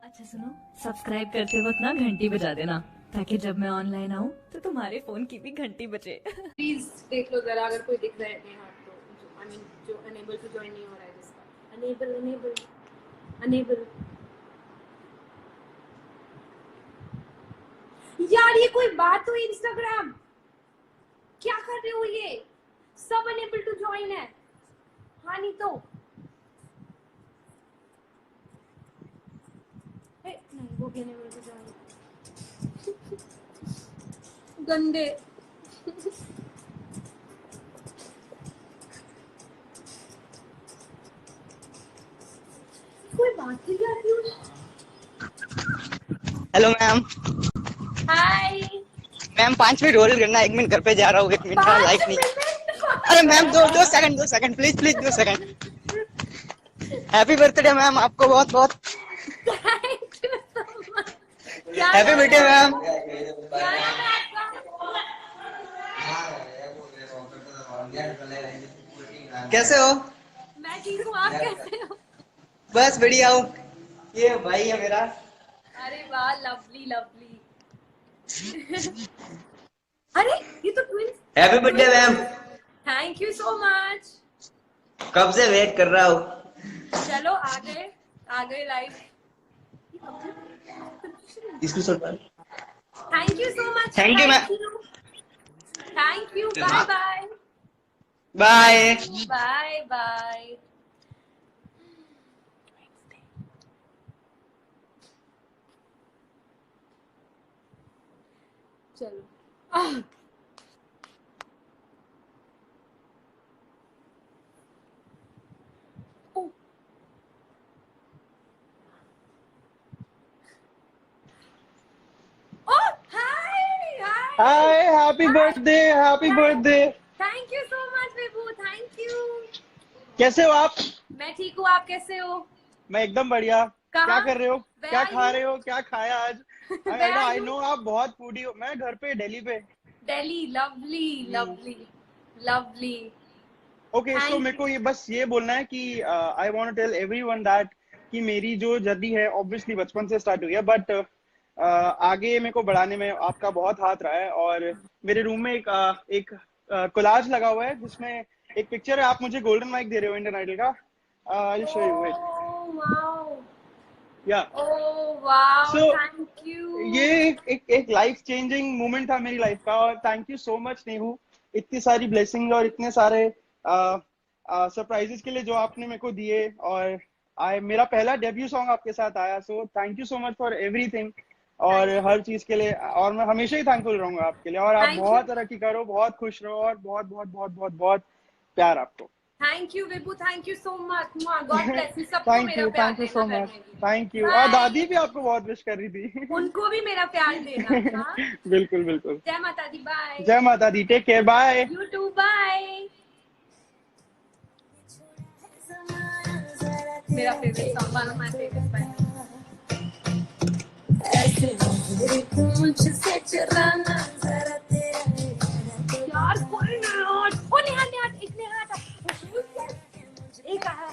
अच्छा सुनो, सब्सक्राइब करते वक्त ना घंटी बजा देना ताकि जब मैं ऑनलाइन आऊँ तो तुम्हारे फोन की भी घंटी बजे। प्लीज देख लो जरा, अगर कोई दिख रहा है नेहा तो आई मीन जो अनेबल टू ज्वाइन नहीं हो रहा है, जिसका अनेबल अनेबल अनेबल। यार ये कोई बात हुई? इंस्टाग्राम क्या कर रहे हो? ये सब अनेबल टू ज्वाइन है। हाँ नहीं तो नहीं, वो भी अनेबल टू ज्वाइन। गंदे। कोई बात हुई यार Piyush? Hello ma'am. Hi. Ma'am 5 minute hold करना, 1 मिनट घर पे जा रहा हूँ, 1 मिनट का पाँच लाइक नहीं। मिनट अरे मैम दो second please please 2 second. Happy birthday ma'am, आपको बहुत बहुत थैंक यू सो मच। क्या हैप्पी नाम बर्थडे है? मैम। क्या नाम है आपका? कैसे हो? मैं ठीक हूँ, आप कैसे हो? बस बढ़िया हूँ। ये भाई है मेरा। अरे वाह, लवली लवली। अरे ये तो twins. Happy birthday ma'am. Twins. Thank you so much. कब से वेट कर रहा हूँ। चलो आ गए लाइव। इसको सुन। Thank you so much. Thank you ma'am. Thank you. Thank you. Bye bye. Bye. Bye bye. चलो। ओ, ओ, hi hi hi, happy hi. Birthday, happy birthday. Thank you so much Vibhu, thank you. कैसे हो आप? मैं ठीक हूँ, आप कैसे हो? मैं एकदम बढ़िया। क्या कहाँ? कर रहे हो? Where क्या are खा you? रहे हो? क्या खाया आज? Where are I you? No आप बहुत फूडी हो। मैं घर पे, दिल्ली पे। Delhi. Lovely lovely lovely. Okay, so thank मेरे यू। को ये बस ये बोलना है कि I want to tell everyone that कि मेरी जो जर्नी है ऑब्वियसली बचपन से स्टार्ट हुई है, बट आगे मेरे को बढ़ाने में आपका बहुत हाथ रहा है। और मेरे रूम में एक कोलाज लगा हुआ है जिसमें एक पिक्चर है। आप मुझे गोल्डन माइक दे रहे हो इंडियन आइडल का? I show you it. Oh wow. या ओह वाओ, सो थैंक ये यू। एक लाइफ चेंजिंग मोमेंट था मेरी लाइफ का। और thank you so much Nehu, इतनी सारी ब्लेसिंग और इतने सारे सरप्राइजेस के लिए जो आपने मेरे को दिए। और मेरा पहला डेब्यू सॉन्ग आपके साथ आया, सो thank you so much for everything और थैंक यू। हर चीज के लिए। और मैं हमेशा ही थैंकफुल रहूंगा आपके लिए। और आप थैंक यू। बहुत तरक्की करो, बहुत खुश रहो और बहुत बहुत बहुत बहुत बहुत प्यार आपको। Thank you Vibhu, thank you so much. God bless you. सबको मेरा प्यार थैंक यू देना सो घर मच। में भी। Thank you. और बाय। दादी भी आपको बहुत विश कर रही थी। उनको भी मेरा प्यार देना। हाँ। बिल्कुल बिल्कुल। जय माता दी। बाय। जय माता दी, take care, bye. You too. Bye. मेरा favourite song, one of my favourite bye. मुझसे चुराना जरा तेरा यार, कोई नहीं। ओ नेहा, नेहा एक नेहा एक आया।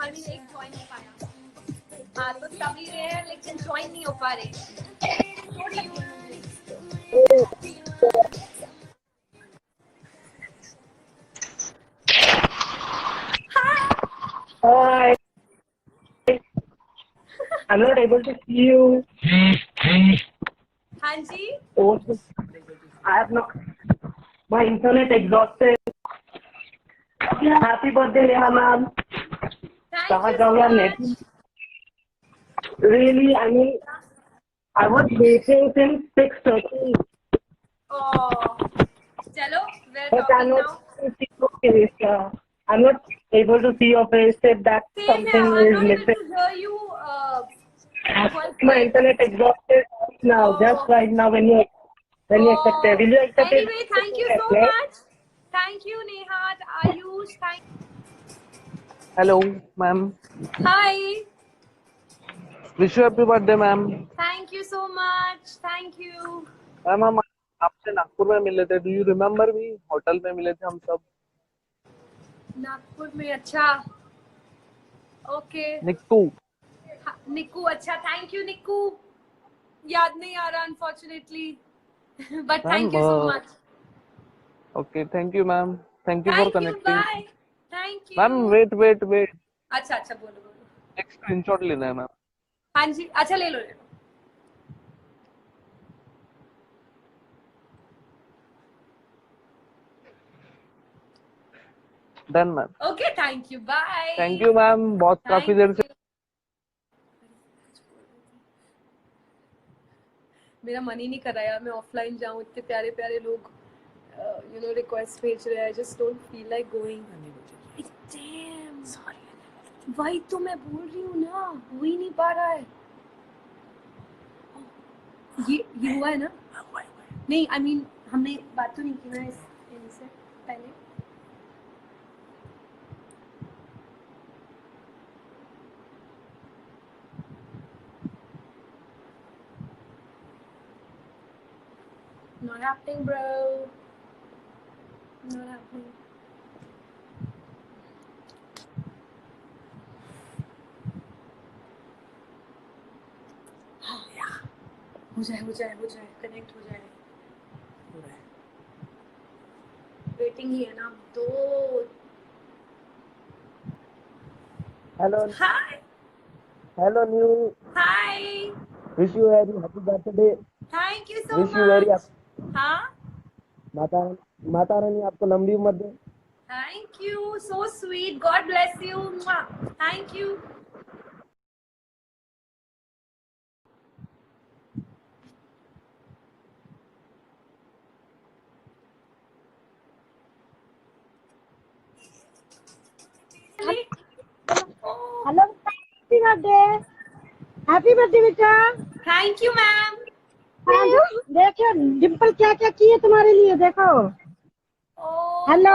आई मीन एक ज्वाइन हो पाया। हाँ तो सभी रहे हैं लेकिन ज्वाइन नहीं हो पा रहे। Hi, I'm not able to see you. हाँ जी। Oh, I have not. My internet exhausted. Happy birthday, Neha ma'am. Thank कहाँ यू सो जाऊँ यार net? Much. Really, I mean, I was waiting since 6:30, चलो we are but I'm talking not now. able to see your face. I'm not able to see your face. If that same है, something I am is not able missing. To hear you voice My clip. internet exhausted right now. Just right now when you accept it. Will you accept it? Anyway, thank you so much. Thank you Neha, Ayush, thank Hello, ma'am. hi. Wish you happy birthday ma'am. Thank you so much. Thank you. Ma'am हम आपसे नागपुर में मिले थे, do you remember me? Hotel में मिले थे हम सब। नागपुर में? अच्छा। ओके। निक्टू। निक्कू, अच्छा थैंक यू निक्कू। याद नहीं आ रहा unfortunately, but thank you so much. Okay, thank you ma'am, thank you for thank you, connecting. Bye. Thank ma'am you. Wait, अच्छा अच्छा, बोलो बोलो। एक स्क्रीनशॉट लेना है मैम। हाँ जी, अच्छा ले लो ले लो। Done ma'am. Okay, thank you, bye. Thank you ma'am, बहुत काफी देर से। मेरा मन ही नहीं कर रहा यार मैं ऑफलाइन जाऊं, इतने प्यारे प्यारे लोग यू नो रिक्वेस्ट भेज रहे हैं। I just don't feel like going. Dam, sorry. वही तो मैं बोल रही हूँ ना, हो ही नहीं पा रहा है। ये हुआ है ना? नहीं, आई मीन हमने बात तो नहीं की ना इनसे पहले। Not happening, bro. Not happening. हो जाए, कनेक्ट हो जाए। वेटिंग ही है ना अब तो। Hello hi hello new, hi, wish you very happy birthday. Thank you so wish you very, much. हाँ, माता रानी आपको लंबी उम्र दे। Thank you, so sweet, God bless you, thank you. Hello, happy birthday बेटा। Thank you ma'am. देखो डिम्पल क्या क्या की है तुम्हारे लिए, देखो। हेलो,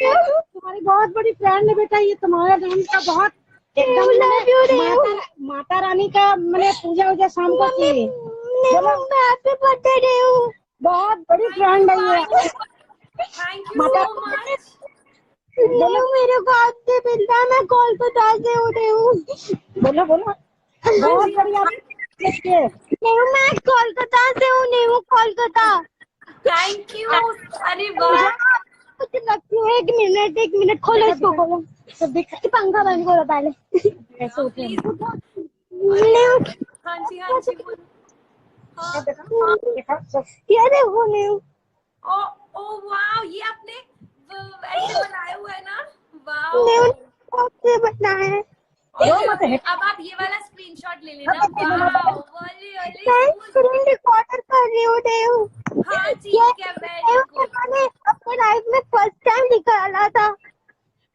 तुम्हारी बहुत बड़ी फ्रेंड है बेटा, ये तुम्हारे नाम का बहुत एकदम माता रानी का मैंने पूजा वूजा शाम को की। हैप्पी बर्थडे, बहुत बड़ी फ्रेंड है ये। Thank you so much. बोलो मेरे को आज से मिलता है, मैं कोलकाता से हूँ। बोलो बोलो, बहुत बढ़िया। नहीं, मैं कोलकाता से हूँ, नहीं हूँ कोलकाता। Thank you. अरे वाह, कुछ लगती है, एक मिनट खोलो इसको, खोलो तो दिख पंखा बंद करो पहले। ऐसे होते हैं। हाँ जी हाँ जी, बोलो। ये देखो न्यू। ओ ओ वाह, ये आपने ऐसे बनाया हुआ है ना? न्यू वाह, आपसे बताएं। अब आप ये वाला स्क्रीनशॉट ले लेना। वाह, ओले ओले, स्क्रीन रिकॉर्डर कर रही हूँ न्यू। हाँ ठीक है, वेरी गुड। मैंने अपने लाइफ में फर्स्ट टाइम निकाला था।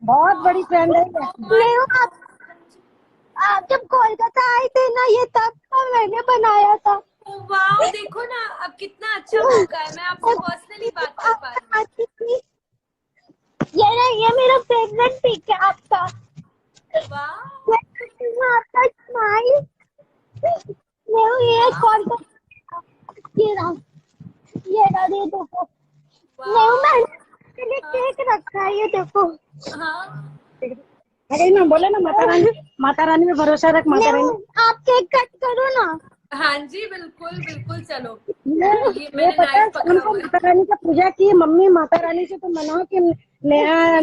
बहुत बड़ी फ्रेंड है न्यू। आप जब कोलकाता आए थे ना, ये तब का मैंने बनाया था। वाह, देखो ना अब कितना अच्छा मौका है, मैं आपसे पर्सनली बात कर पा रही हूँ। ये मेरा फेवरेट पिक है आपका। वाह, आपका स्माइल। ये कौन सा? ये रहा, ये देखो। नहीं, मैंने केक रखा है, ये देखो। हाँ अरे ना बोले ना, माता रानी में भरोसा रख। माता रानी, आप केक कट करो ना। हाँ जी, बिल्कुल बिल्कुल, चलो। ये मैंने पता है, नाइफ पकड़ा हमको हुआ है। माता रानी का पूजा की मम्मी, माता रानी से तो मनाओ कि नया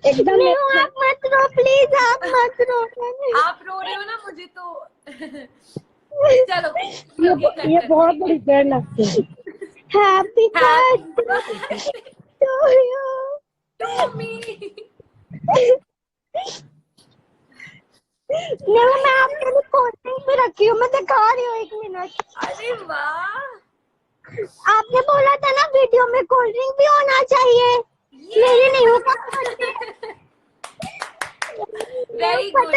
एकदम। आप मत रो प्लीज, आप मत रो। आप रो रहे हो ना, मुझे तो चलो ये बहुत बड़ी फ्रेंड लगती है। Happy birthday to you. To me. नहीं, मैं आपके लिए कोल्ड ड्रिंक भी रखी हूँ, मैं दिखा रही हूँ, 1 मिनट। अरे वाह, आपने बोला था ना वीडियो में कोल्ड ड्रिंक भी होना चाहिए, मेरी नहीं होगा। Very good.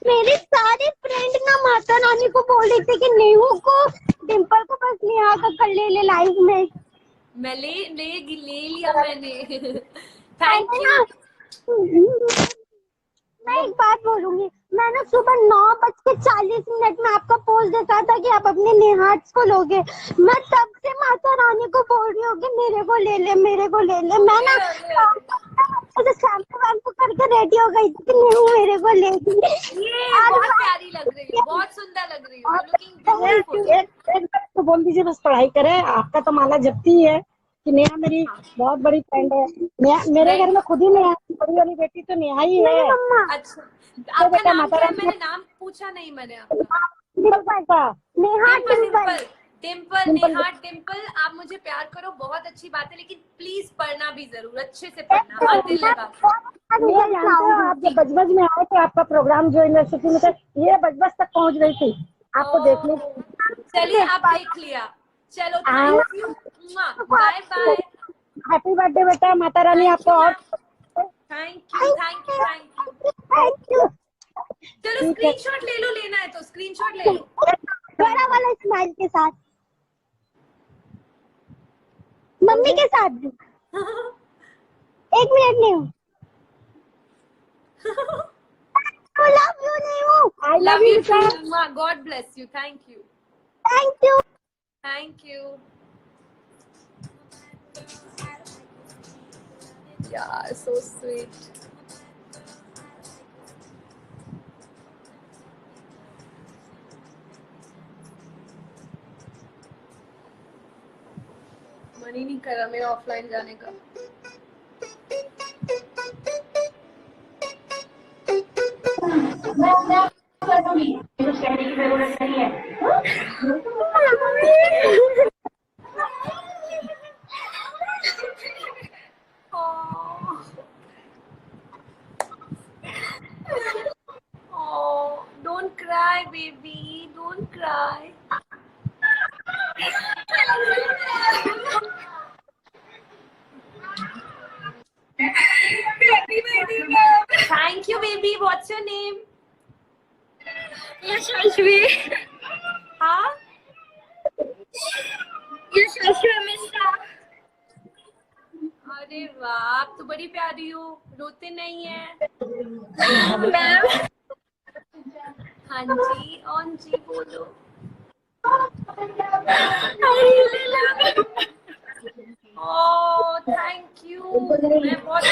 मेरी सारी फ्रेंड ना माता रानी को बोल रही थी कि नेहू को, डिम्पल को बस नेहा का कर ले लाइव में। मैं ले लिया मैंने। Thank you. मैं एक बात बोलूंगी, मैं ना सुबह 9:40 में आपका पोस्ट देखा था कि आप अपने नेहाट्स को लोगे। मैं तब से माता रानी को बोल रही हूँ कि मेरे को ले ले, मेरे को ले ले। मैं ना शैम्पू वैम्पू करके रेडी हो गई थी कि नहीं मेरे को ले ली। ये बहुत प्यारी लग रही हो, बहुत सुंदर लग रही हो, लुकिंग ब्यूटीफुल। एक बार तो बोल दीजिए बस पढ़ाई करे। आपका तो माला जपती ही है कि नेहा मेरी बहुत बड़ी फ्रेंड है। मेरे घर में खुद ही नेहा बड़ी वाली बेटी तो नेहा ही है। अच्छा, आपका नाम क्या है? मैंने नाम पूछा नहीं मैंने आपका। नेहा डिम्पल, डिम्पल, नेहा डिम्पल। आप मुझे प्यार करो, बहुत अच्छी बात है, लेकिन प्लीज पढ़ना भी जरूर, अच्छे से पढ़ना और दिल लगा के। आप जब बजबज में आए थे आपका प्रोग्राम जो यूनिवर्सिटी में था, ये बजबज तक पहुंच गई थी आपको देखने। चलिए आप देख लिया, चलो thank you, bye bye, happy birthday बेटा, माता रानी आपको और thank you thank you thank you. चलो स्क्रीनशॉट ले लो, लेना है तो स्क्रीनशॉट ले लो बड़ा वाला स्माइल के साथ, मम्मी के साथ भी। 1 मिनट नहीं हूँ। लव यू नहीं हूँ। I love you too, God bless you, thank you thank you. Thank you यार, सो स्वीट। मन ही नहीं कर रहा मेरा ऑफलाइन जाने का। Oh, don't cry, baby. Don't cry. Thank you, baby. What's your name? यशस्वी। हाँ? यशस्वी मिश्रा। अरे वाह, आप तो बड़ी प्यारी हो, रोते नहीं है। हाँ जी, ऑन जी बोलो। ओह थैंक यू, मैं बहुत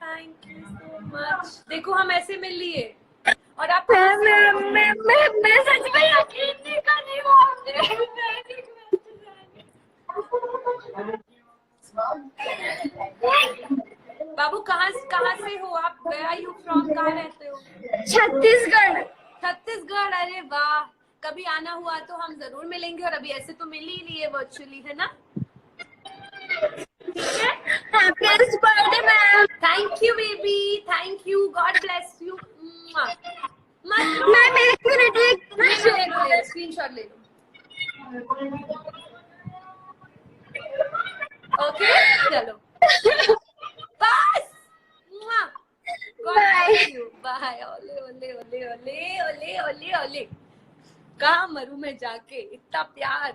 थैंक यू सो मच। देखो हम ऐसे मिल लिए और आप मैं सच में यकीन नहीं कर रही हूँ। बाबू कहाँ से हो आप? Where are you from? कहाँ रहते हो? छत्तीसगढ़। छत्तीसगढ़, अरे वाह। कभी आना हुआ तो हम जरूर मिलेंगे, और अभी ऐसे तो मिल ही लिए वर्चुअली, है ना? Happy birthday ma'am. Thank you baby, thank you, God bless you. Ma'am एक मिनट, स्क्रीनशॉट ले लो। ओके चलो बस। God bless you, bye. ओले ओले ओले ओले ओले ओले ओले, कहाँ मरू मैं जाके, इतना प्यार।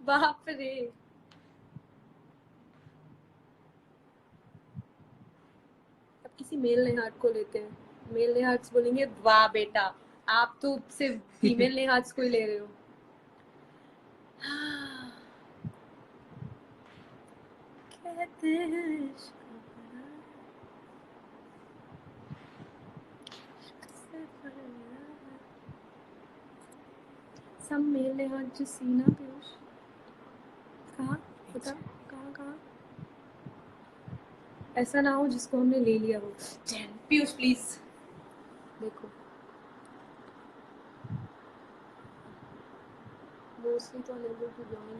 बाप रे। अब किसी मेल नेहार्ट को लेते हैं। मेल नेहार्ट्स बोलेंगे वाह बेटा, आप तो सिर्फ फीमेल नेहार्ट्स को ही ले रहे हो। कहते हैं सब मेल नेहार्ट जो सीना पीयूष, कहाँ बता, कहाँ ऐसा ना हो जिसको हमने ले लिया हो। पीयूष प्लीज देखो, मोस्टली तो अनेबल टू जॉइन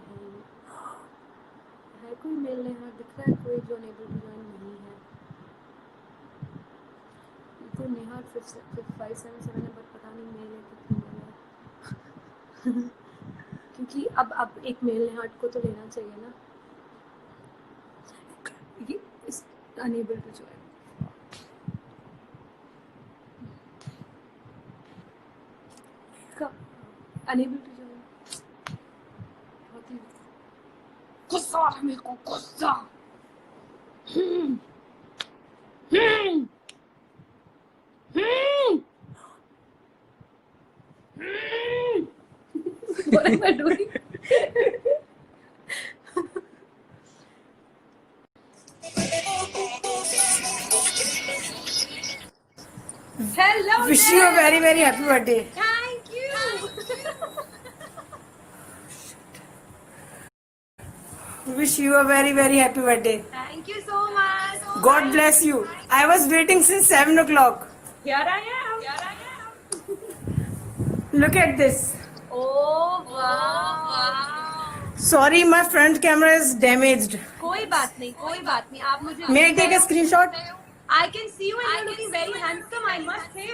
है कोई मेल नेहार्ट दिख रहा है? कोई जो अनेबल टू जॉइन नहीं है। तो नेहार्ट 577 है, बट पता नहीं मेल है कि फीमेल है। क्योंकि अब एक मेल नेहार्ट को तो लेना चाहिए ना। ये इस unable to join, unable to join. बहुत ही गुस्सा आ रहा है मेरे को, गुस्सा। What am I doing? Hello. Wish you a very, very happy birthday. Thank you. Wish you a very, very happy birthday. Thank you so much. God bless you. I was waiting since 7 o'clock. Here I am. Look at this. Oh wow. Sorry, my front camera is damaged. कोई बात नहीं. आप मुझे. May I take a screenshot? I can see you and you're looking very handsome, I must say.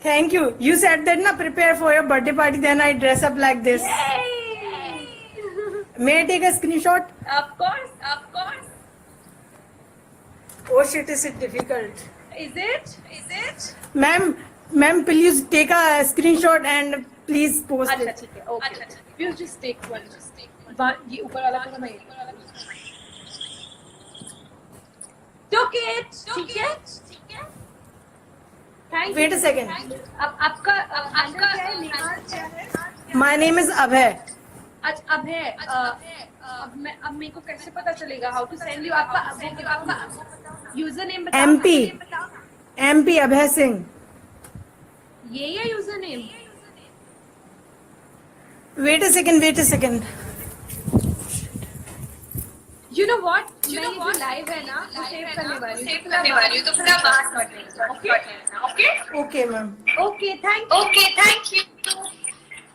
Thank you. You said that na prepare for your birthday party, then I dress up like this. Yay! May I take a screenshot? Of course. Oh shit, is it difficult? Is it? Ma'am, please take a screenshot and please post अच्छा it. ठीक है. Okay. You just take one. ये ऊपर वाला पूरा नहीं. Took it. ठीक है. Thank you. Wait a second. अब आपका क्या है? निहाल क्या है? My name is Abhay. अच्छा अब है. अब मेरे को कैसे पता चलेगा? How to send you? आपका यूजर नेम बताओ. MP Abhay Singh. ये user name. Wait a second. You know what? मैं ये लाइव है ना, सेव करने वाली हूँ. तो पूरा बात कर लेना. Okay, ma'am. Okay, thank you.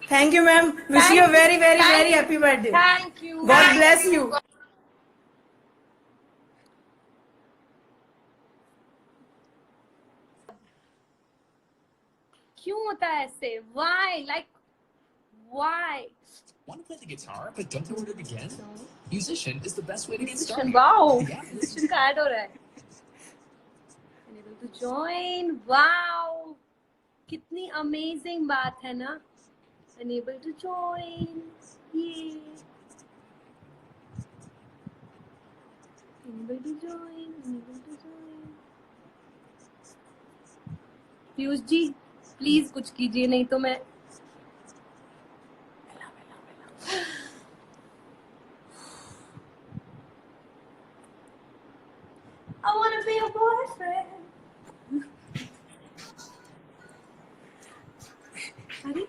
Thank you, ma'am. Wish you a very, very, very happy birthday. Thank you. God bless you. क्यों होता है ऐसे? Why? Like, why? Want to play the guitar but don't know where to begin? Musician is the best way to get started. Wow. Yeah, Musician का ad हो रहा है. Unable to join. Wow. कितनी amazing बात है ना? Unable to join. Yay. Unable to join. Piyush ji, please कुछ कीजिए, नहीं तो मैं I wanna be your boyfriend. अरे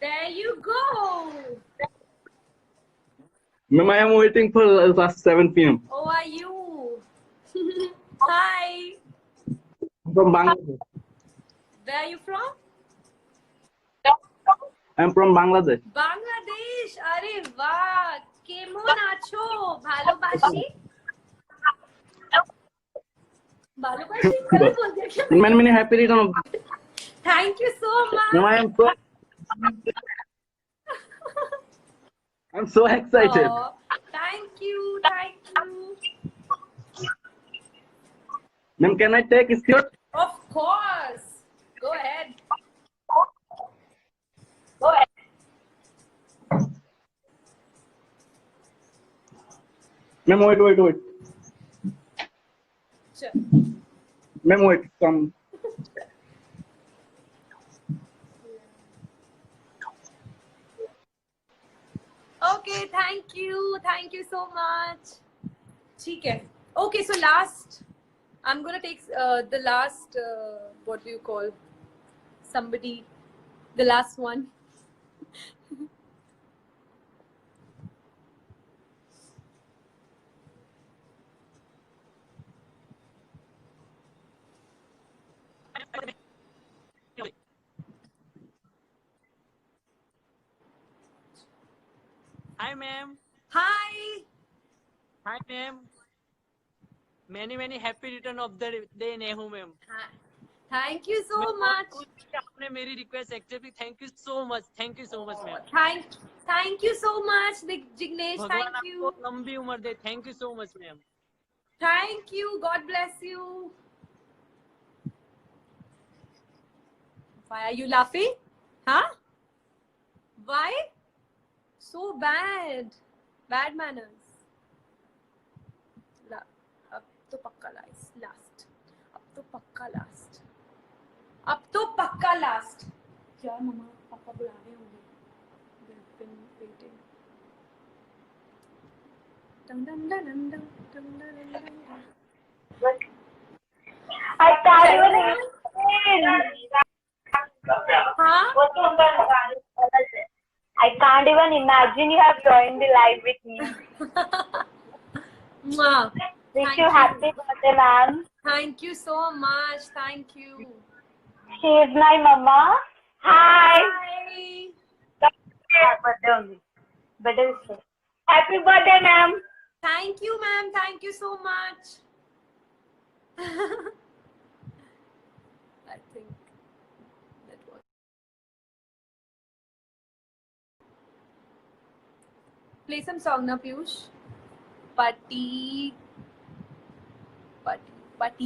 There you go. Ma'am, I am waiting for last 7 p.m. How are you? Hi. From Bangladesh. Where are you from? I am from Bangladesh. Bangladesh. अरे वाह. केमन आछो? ভালোবাসি? ভালোবাসি? कल बोल दिया क्या? Many happy return of. Thank you so much. Ma'am, I'm so excited. Oh, thank you. Ma'am, can I take a screenshot? Of course. Go ahead. Ma'am, wait. Sure. Ma'am, wait. Come. Okay, thank you so much. ठीक है. Okay, so last, I'm gonna take the last. What do you call? Somebody, the last one. Hi, ma'am. Hi. Hi, ma'am. Many happy return of the day, Nehu, ma'am. Thank you so much. आपने मेरी request accept की. Thank you so much, ma'am. Thank you so much, Jignesh. भगवान Thank you. आपको लंबी उम्र दे. Thank you so much, ma'am. Thank you. God bless you. Why are you laughing? Huh? Why? So bad. Bad manners. अब तो पक्का last. अब तो पक्का लास्ट. अब तो पक्का लास्ट. यार मम्मा पापा बुला रहे होंगे. They've been waiting. Dum dum dum dum dum dum dum dum. I can't even imagine. हाँ? I can't even imagine you have joined the live with me. Mwah. Wish you happy birthday, ma'am. Thank you so much. Thank you. She is my mama. Hi. Hi. Birthday only. Birthday wish. Happy birthday, ma'am. Thank you, ma'am. Thank you so much. I think that was. Play some song now, Piyush. Party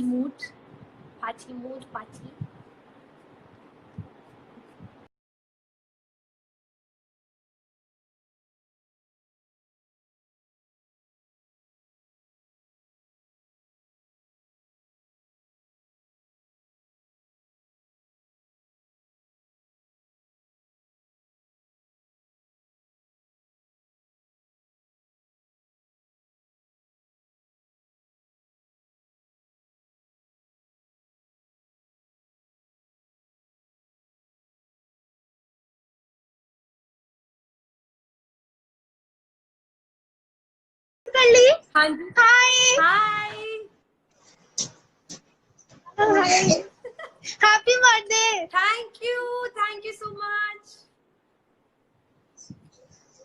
mood. Party. कर ली? हाँ जी. Hi. Hi. Happy birthday. Thank you so much.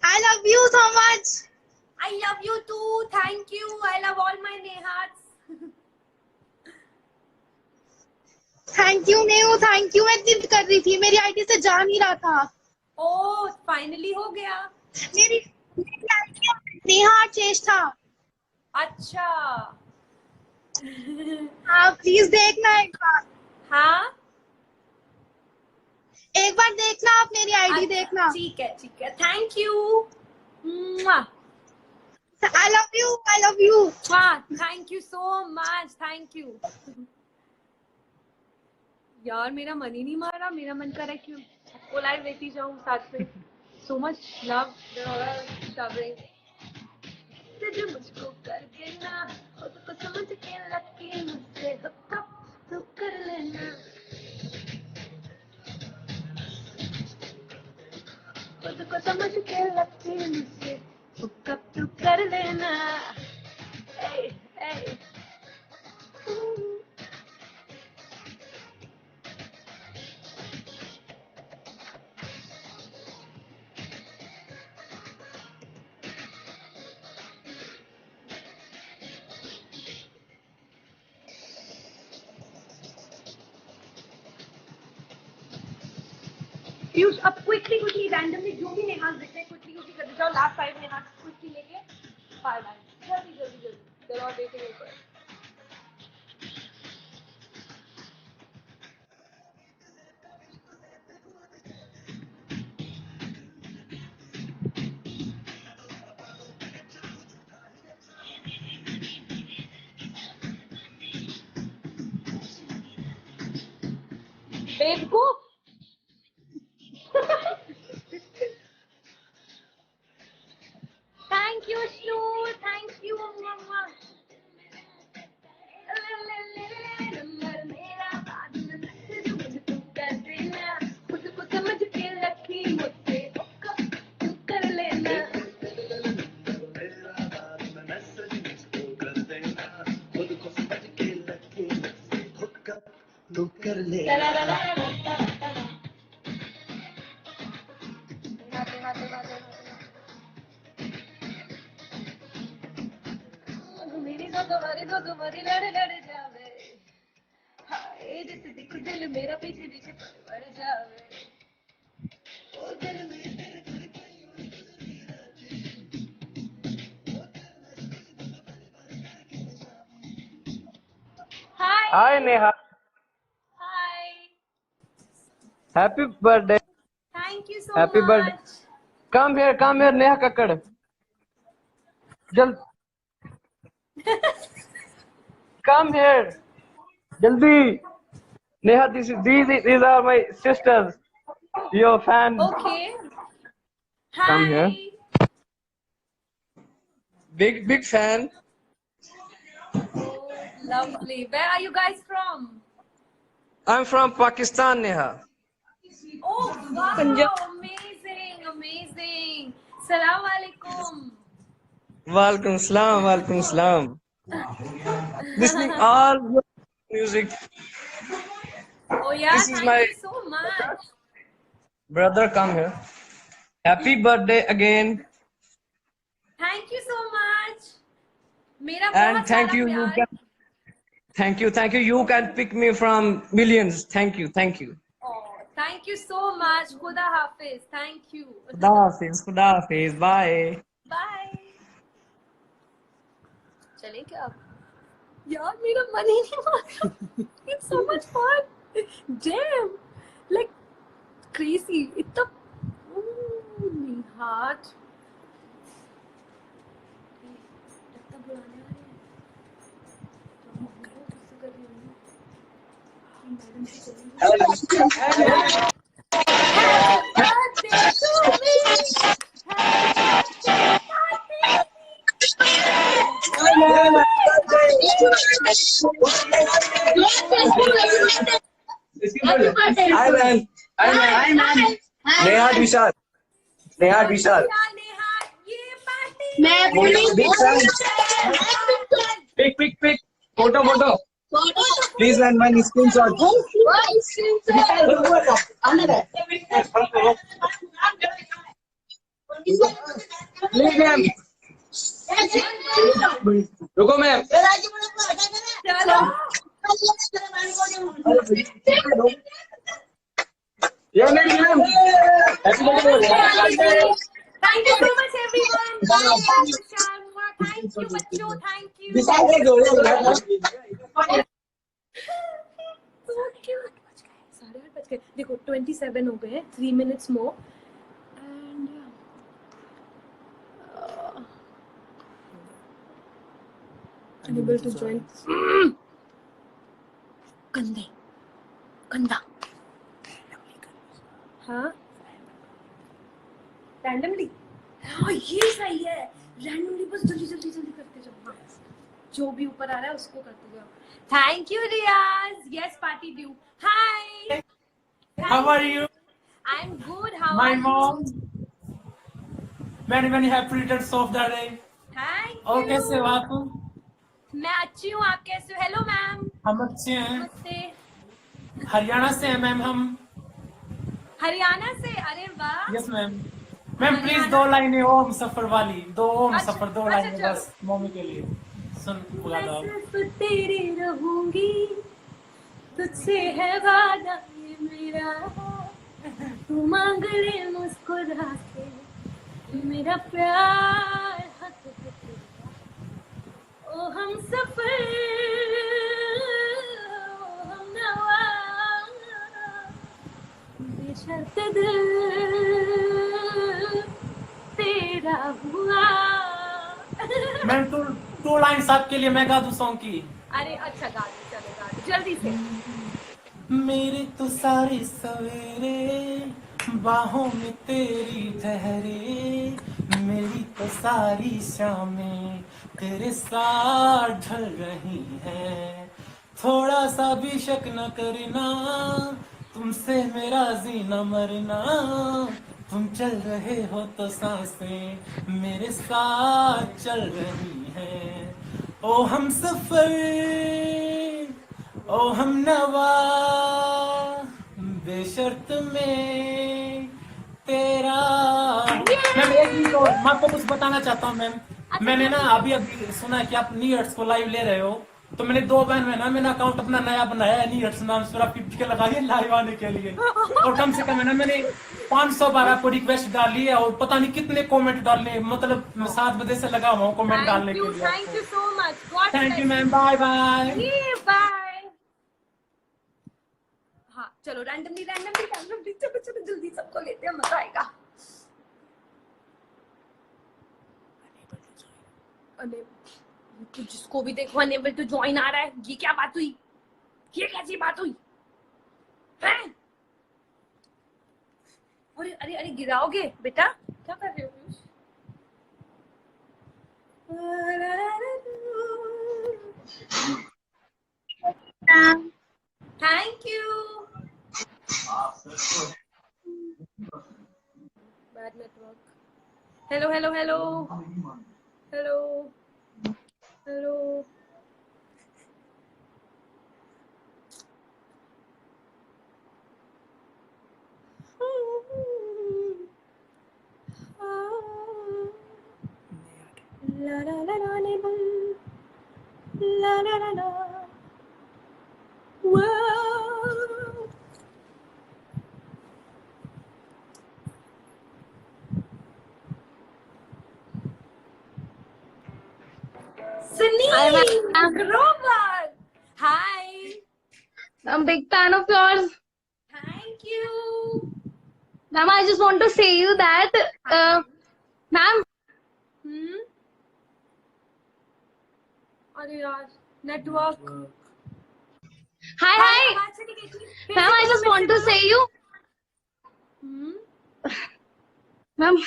I love you so much. I love you too. Thank you. I love all my Nehats. Thank you, Nehu. Thank you. मैं जिद कर रही थी. मेरी ID से जा नहीं रहा था. Oh, finally हो गया. मेरी नेहा चेंज था. अच्छा. हाँ, प्लीज देखना एक बार. हाँ. एक बार देखना आप मेरी आईडी देखना. ठीक है. Thank you. Mwah. I love you. Mwah. Thank you so much. Thank you. यार मेरा मन ही नहीं मार रहा. मेरा मन कर रहा है कि आपको लाइव देखती जाऊँ साथ में. So much love. शवरिंग. तुझे मुझको कर देना. खुद को समझ के लगे मुझसे तो कर लेना. खुद को समझ के लगे मुझसे तो कर लेना. Hey. पीयूष अब क्विकली रैंडमली जो भी नेहाज दिख रहे हैं क्विकली कर जाओ. लास्ट 5 नेहाज क्विकली लेके फायर जल्दी. They're all waiting over. बेवकूफ. Thank you, Shnoor. Thank you, Mama. मेरा बाद में मैसेज मुझको कर देना. खुद को समझ के रखी मुझसे तू कर लेना. तू कर ले. तुम्हारी लड़ जावे. हाय जैसे दिख दिल मेरा पीछे पड़ जावे. ओ दिल Hi Neha. Hi. Happy birthday. Thank you so Happy much. birthday. Come here, Neha Kakkad. Come here, jaldi. Neha, these are my sisters. Your fan. Okay. Come here. Hi. Big fan. Oh, lovely. Where are you guys from? I'm from Pakistan, Neha. Oh, wow. Amazing. Salaam alaikum. Walaikum salam. Listening all your music. Oh yeah, This is thank my you so much. brother. Come here. Happy birthday again. Thank you so much. मेरा And बहुत thank सारा you. प्यार. Thank you. You can pick me from millions. Thank you. Oh, thank you so much. Khuda Hafiz. Thank you. Khuda Hafiz. Bye. Bye. चले क्या अब? यार मेरा मन ही नहीं मान रहा. It's so much fun. Damn. Like crazy. इतना Nihat. इतना बुलाने आ रहे हैं. तो हम किससे कर रही हूँ? मैडम से चलेंगे. Happy birthday to me. Hi man. Neha Vishal. Neha ये party Big fan. Pick. Photo. Please man, my screenshot. Please ma'am. रुको मैम. चलो Yeah, ma'am. Happy birthday. Thank you so much everyone. Thank you बच्चों. Thank you. So cute. 8:30 बज गए. देखो 27 हो गए. 3 minutes more. And unable to join. गंदा. हाँ. Randomly. हाँ ये सही है. Randomly बस जल्दी करते जाओ. हाँ. जो भी ऊपर आ रहा है उसको करते जाओ. Thank you Riyaz. Yes party due. Hi. How are you? I'm good. How My are mom. you? Very happy returns of the day. Thank you. और कैसे हो आप? मैं अच्छी हूँ. आप कैसे हो? Hello ma'am. हम अच्छे हैं. नमस्ते. हरियाणा से हैं मैम हम. हरियाणा से. अरे वाह. Yes ma'am. मैम प्लीज 2 लाइनें ओम सफर वाली. 2 ओम अच्छा, सफर 2 अच्छा, लाइनें चलो. बस मम्मी के लिए. सुन बुला दो. मैं सिर्फ तेरी रहूंगी. तुझसे है वादा ये मेरा. तू मांग ले मुस्कुरा के. मेरा प्यार हक है तेरा. ओ हम सफर ओ हम नवा. बेशर्त दिल तेरा हुआ. मैम 2 लाइन्स आपके लिए मैं गा दूं सॉन्ग की. अरे अच्छा गा दो. चलो गा दो जल्दी से. मेरे तो सारे सवेरे बाहों में तेरी ठहरे. मेरी तो सारी शामें तेरे साथ ढल रही हैं. थोड़ा सा भी शक न करना, तुमसे मेरा जीना मरना. तुम चल रहे हो तो सांसें मेरे साथ चल रही हैं. ओ हम सफर ओ हम नवा, बेशर्त में तेरा. मैम एक मिनट और, मैं आपको कुछ बताना चाहता हूँ मैम. मैंने ना अभी सुना है कि आप न्यू ईयर्स को लाइव ले रहे हो, तो मैंने 2 बहन में ना मैंने अकाउंट अपना नया बनाया है न्यू ईयर्स नाम से. 50 के लगाइए लाइव आने के लिए. और कम से कम है ना मैंने 500 बार आपको रिक्वेस्ट डाली है और पता नहीं कितने कमेंट डालने. मतलब 7 बजे से लगा हुआ हूँ कमेंट डालने के लिए. Thank you so much. Thank you ma'am. Bye bye. Bye. हाँ चलो रैंडमली चलो जल्दी सबको लेते हैं. मजा आएगा. तो जिसको भी देखो अनेबल टू ज्वाइन आ रहा है, ये क्या बात हुई? ये कैसी बात हुई हैं? अरे अरे अरे गिराओगे बेटा, क्या कर रहे हो? Thank you. Bad network. Hello hello hello hello hello. La la la la la la la la. Whoa. Sunny, Grover. Hi. I'm a big fan of yours. Thank you. Ma'am, I just want to say you that, ma'am. अरे यार network. Hi, hi. Ma'am, I just want to say you. Ma'am,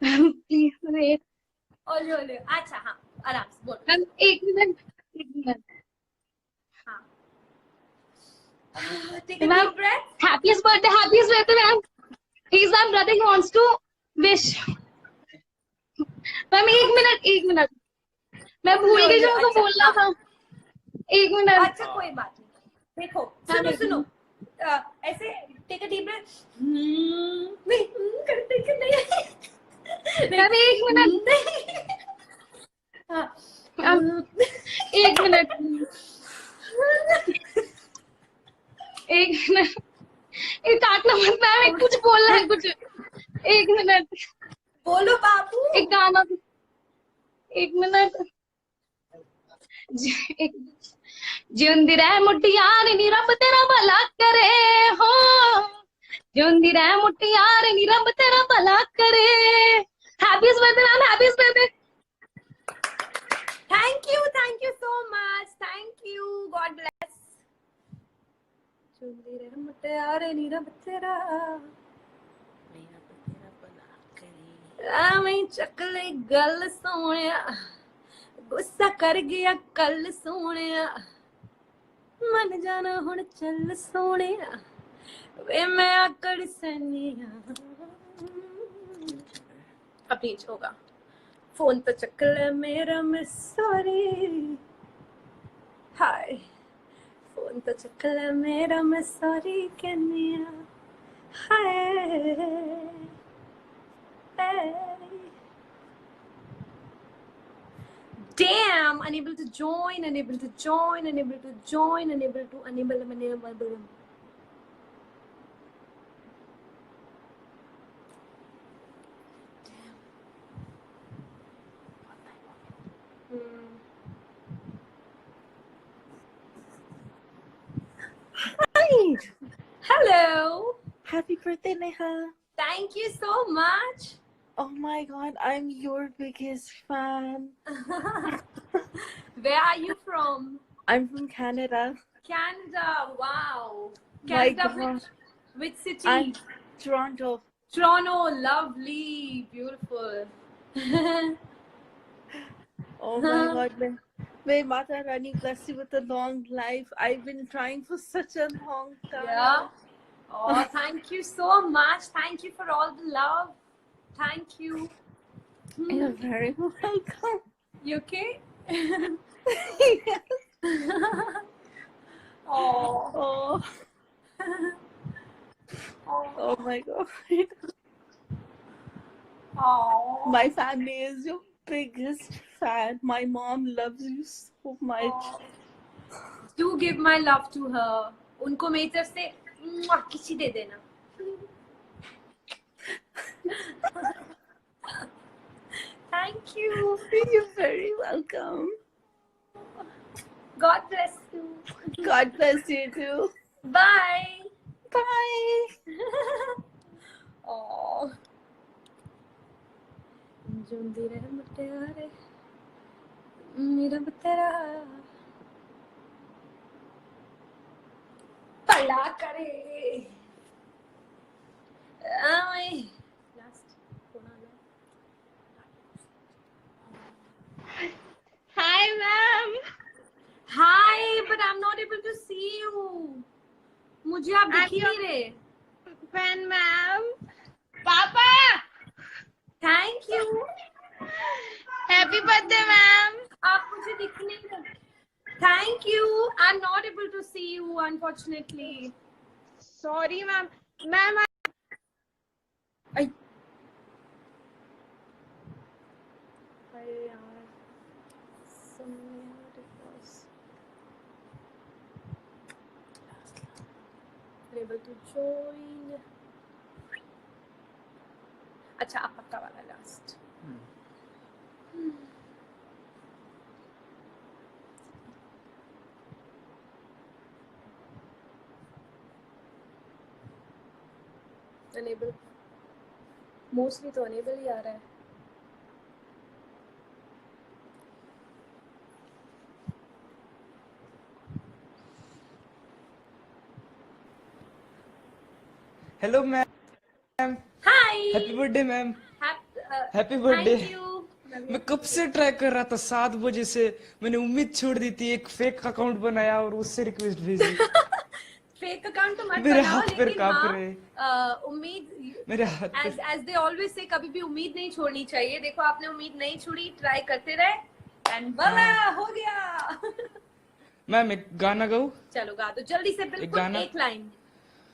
please wait. ओले ओले, अच्छा हाँ, आराम से बोल। Ma'am, एक मिनट। हाँ। Take a deep breath. Happiest birthday, ma'am. He's my brother. He wants to wish. Ma'am, एक मिनट। मैं भूल गई जो उनको बोलना था। एक मिनट। अच्छा कोई बात नहीं। देखो सुनो ऐसे टेक अ डीप ब्रेथ। नहीं करते कि नहीं। मैम एक मिनट। एक मिनट। ये काटना मत मैम, कुछ बोलना है कुछ। एक मिनट बोलो बाबू। एक गाना। एक मिनट। जिंदी रह मुटियार नी रब तेरा भला करे हो। जिंदी रह मुटियार नी रब तेरा भला करे। Happiest birthday ma'am, happiest birthday. Thank you so much. Thank you, God bless. जिंदी रह मुटियार नी रब तेरा मैं चकले गल सोनिया, गुस्सा कर गया कल सोनिया, मन जाना हुण चल सोनिया, वे मैं आकड़ सनिया। अब नीच होगा। फोन तो चक ले मेरा, मैं सॉरी। हाय फोन तो चक ले मेरा, मैं सॉरी कहनिया। हाय Damn, unable to join. Unable. Hi. Hello. Happy birthday, Neha. Thank you so much. Oh my god, I'm your biggest fan. Where are you from? I'm from Canada. Canada. Wow. My Canada, god. which city? I'm Toronto. Toronto. Lovely. Beautiful. Oh my god, may Mata Rani bless you with a long life. I've been trying for such a long time. Yeah. Oh, thank you so much. Thank you for all the love. Thank you. You're very welcome. You okay? Yes. Oh. Oh my god. Oh. My family is your biggest fan. My mom loves you so much. Do give my love to her. उनको मेरी तरफ से किसी दे देना. Thank you. You're very welcome. God bless you. God bless you too. Bye. Bye. Oh. जिंदी रह मुटियारे मेरा तेरा भला करे। Hi, ma'am. Hi, but I'm not able to see you. मुझे आप दिख ही नहीं रहे। Fan, ma'am. Papa. Thank you. Happy birthday, ma'am. आप मुझे दिख नहीं रहे। Thank you. I'm not able to see you, unfortunately. Sorry, ma'am. Ma'am, अरे यार, able to join. अच्छा, आप पक्का वाला लास्ट। अनेबल, मोस्टली तो अनेबल ही आ रहा है। Hello ma'am. Hi. Happy birthday ma'am. Happy thank birthday. You. मैं कब से ट्राई कर रहा था, 7 बजे से। मैंने उम्मीद छोड़ दी थी, एक फेक अकाउंट बनाया और उससे रिक्वेस्ट भेजी। फेक अकाउंट तो मत मेरे बनाओ, हाथ पैर लेकिन कांप हाँ, रहे। उम्मीद, मेरे हाथ as they always say, कभी भी उम्मीद नहीं छोड़नी चाहिए। देखो, आपने उम्मीद नहीं छोड़ी, ट्राई करते रहे, एंड वाला हो गया। मैम एक गाना गाऊं? चलो गा दो जल्दी से, बिल्कुल गाना? एक लाइन।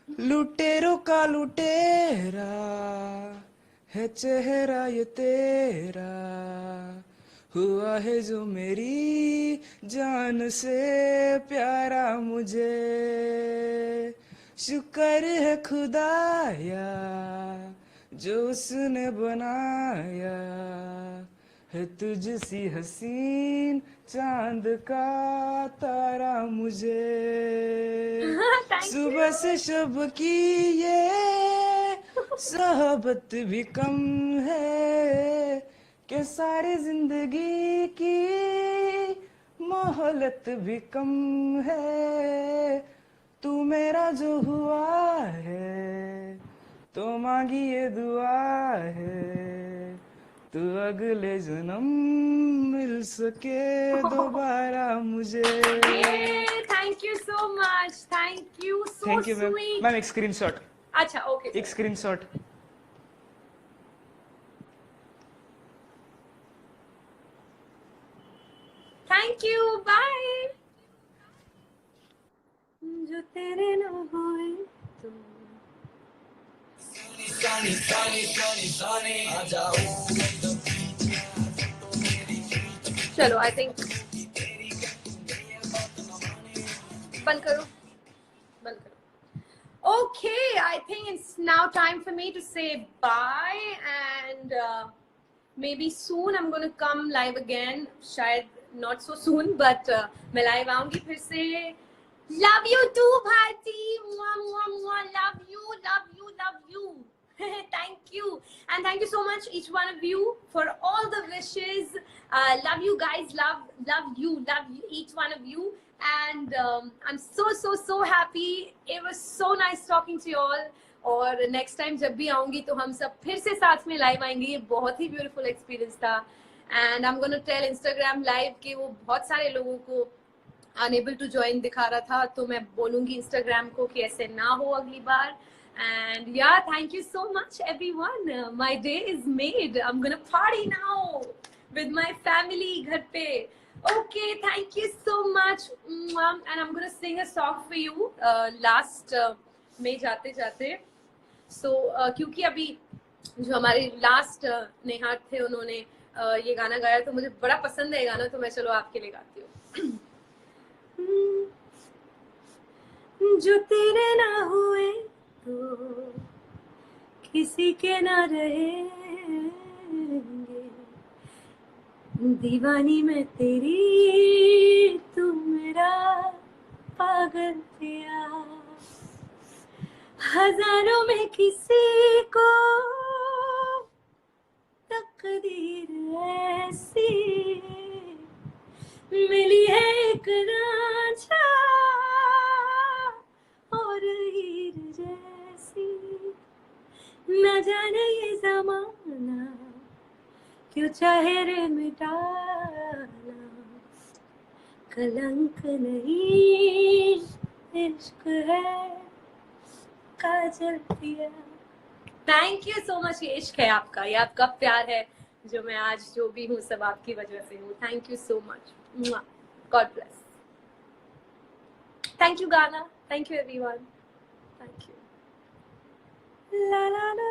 लुटेरों का लुटेरा है चेहरा ये तेरा, हुआ है जो मेरी जान से प्यारा मुझे। शुक्र है खुदाया जो उसने बनाया है तुझसी हसीन चांद का तारा मुझे। सुबह से शब की ये सोहबत भी कम है कि सारी जिंदगी की मोहलत भी कम है। तू मेरा जो हुआ है तो मांगी ये दुआ है, तू अगले जन्म मिल सके दोबारा मुझे। Thank you so much, thank you so thank you ma'am. Sweet. Ma'am एक स्क्रीनशॉट। अच्छा, ओके, एक स्क्रीनशॉट। Thank you, bye. जो तेरे ना होए तो चलो, आई थिंक बंद करो, बंद करो। Okay, I think it's now time for me to say bye, and maybe soon I'm going to come live again. शायद not so soon, but मैं live आऊंगी फिर से। Love you too, Bharti. Mwah, mwah, mwah. Love you, love you, love you. Thank you, and thank you so much, each one of you, for all the wishes. Love you guys, love you, each one of you, and I'm so happy. It was so nice talking to you all. और next time जब भी आऊंगी तो हम सब फिर से साथ में live आएंगे। ये बहुत ही beautiful experience था, and I'm gonna tell Instagram live कि वो बहुत सारे लोगों को unable to join दिखा रहा था, तो मैं बोलूंगी Instagram को कि ऐसे ना हो अगली बार। And yeah, thank you so much everyone. My day is made. I'm gonna party now with my family घर पे। Okay, thank you so much. And I'm gonna sing a song for you last में जाते जाते। So क्योंकि अभी जो हमारे last Nehar थे, उन्होंने ये गाना गाया, तो मुझे बड़ा पसंद है ये गाना, तो मैं चलो आपके लिए गाती हूँ। जो तेरे ना हुए तो किसी के ना रहेंगे, दीवानी मैं तेरी, तू मेरा पागल पिया। हजारों में किसी को तकदीर ऐसी मिली है एक रांझा और हीर जैसी, न जाने ये जमाना क्यों चाहे रे मिटाना, कलंक नहीं इश्क है काजल पिया। Thank you so much. ये इश्क है आपका, ये आपका प्यार है जो मैं आज जो भी हूँ सब आपकी वजह से हूँ। Thank you so much. God bless. Thank you गाना, thank you everyone, thank you. ला ला ला